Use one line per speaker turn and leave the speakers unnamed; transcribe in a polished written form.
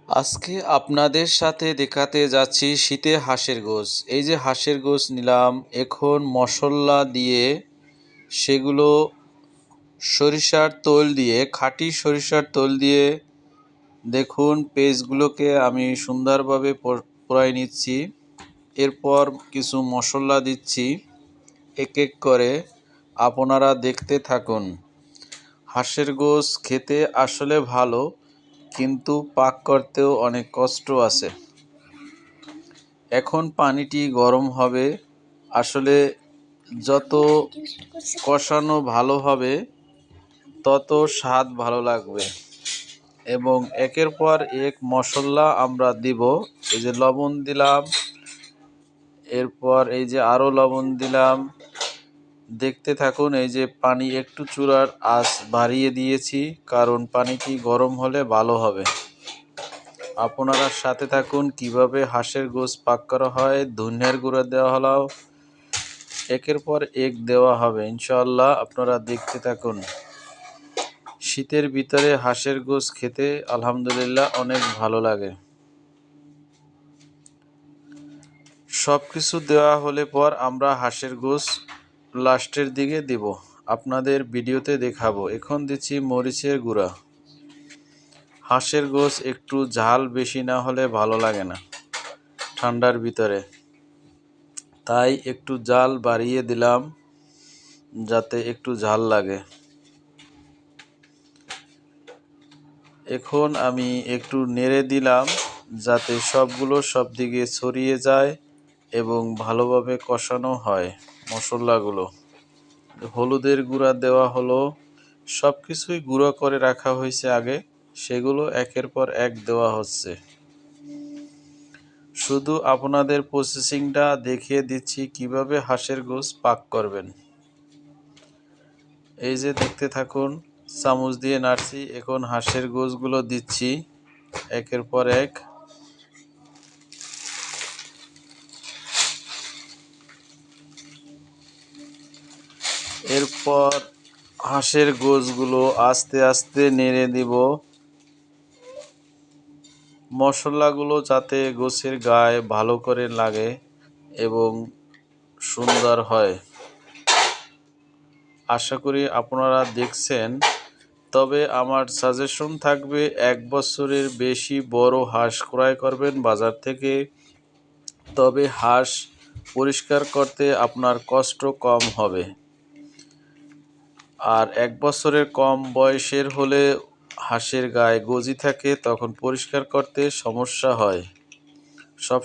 আজকে আপনাদের সাথে দেখাতে যাচ্ছি শীতে হাঁসের গোশ। এই যে হাঁসের গোশ নিলাম, এখন মশলা দিয়ে সেগুলো সরিষার তেল দিয়ে, খাঁটি সরিষার তেল দিয়ে দেখুন পেঁয়াজগুলোকে আমি সুন্দরভাবে পোড়াই নিচ্ছি। এরপর কিছু মশলা দিচ্ছি এক এক করে, আপনারা দেখতে থাকুন। হাঁসের গোশ খেতে আসলে ভালো, কিন্তু পাক করতেও অনেক কষ্ট আছে। এখন পানিটি গরম হবে। আসলে যত কষানো ভালো হবে তত স্বাদ ভালো লাগবে। এবং একের পর এক মশলা আমরা দিব। এই যে লবণ দিলাম, এরপর এই যে আরও লবণ দিলাম। দেখতে থাকুন। এই যে পানি একটু চুলার আঁচ বাড়িয়ে দিয়েছি, কারণ পানিটি গরম হলে ভালো হবে। আপনারা সাথে থাকুন কিভাবে হাঁসের গোশ পাক করা হয়। ধনিয়ার গুঁড়া দেওয়া হলো, একের পর এক দেওয়া হবে ইনশাআল্লাহ। আপনারা দেখতে থাকুন। শীতের ভিতরে হাঁসের গোশ খেতে আলহামদুলিল্লাহ অনেক ভালো লাগে। সব কিছু দেওয়া হলে পর আমরা হাঁসের গোশ লাস্টের দিকে দেব, আপনাদের ভিডিওতে দেখাবো। এখন দিচ্ছি মরিচের গুঁড়া। হাঁসের গোশ একটু ঝাল বেশি না হলে ভালো লাগে না ঠান্ডার ভিতরে, তাই একটু ঝাল বাড়িয়ে দিলাম যাতে একটু ঝাল লাগে। এখন আমি একটু নেড়ে দিলাম যাতে সবগুলো সব দিকে ছড়িয়ে যায় এবং ভালোভাবে কষানো হয় মশলাগুলো। হলুদের গুঁড়া দেওয়া হলো, সব কিছুই গুঁড়ো করে রাখা হয়েছে আগে, সেগুলো একের পর এক দেওয়া হচ্ছে। শুধু আপনাদের প্রসেসিংটা দেখিয়ে দিচ্ছি কিভাবে হাঁসের গোশ পাক করবেন। এই যে দেখতে থাকুন, চামচ দিয়ে নাড়ছি। এখন হাঁসের গোশগুলো দিচ্ছি একের পর এক। এরপর হাঁসের গোশগুলো আস্তে আস্তে নেড়ে দিব, মশলাগুলো যাতে গোশের গায়ে ভালো করে লাগে এবং সুন্দর হয়। আশা করি আপনারা দেখছেন। তবে আমার সাজেশন থাকবে 1 বছরের বেশি বড় হাঁস ক্রয় করবেন বাজার থেকে, তবে হাঁস পরিষ্কার করতে আপনার কষ্ট কম হবে। আর 1 বছরের কম বয়সের হলে হাঁসের গায়ে গজি থাকে, তখন পরিষ্কার করতে সমস্যা হয়। সব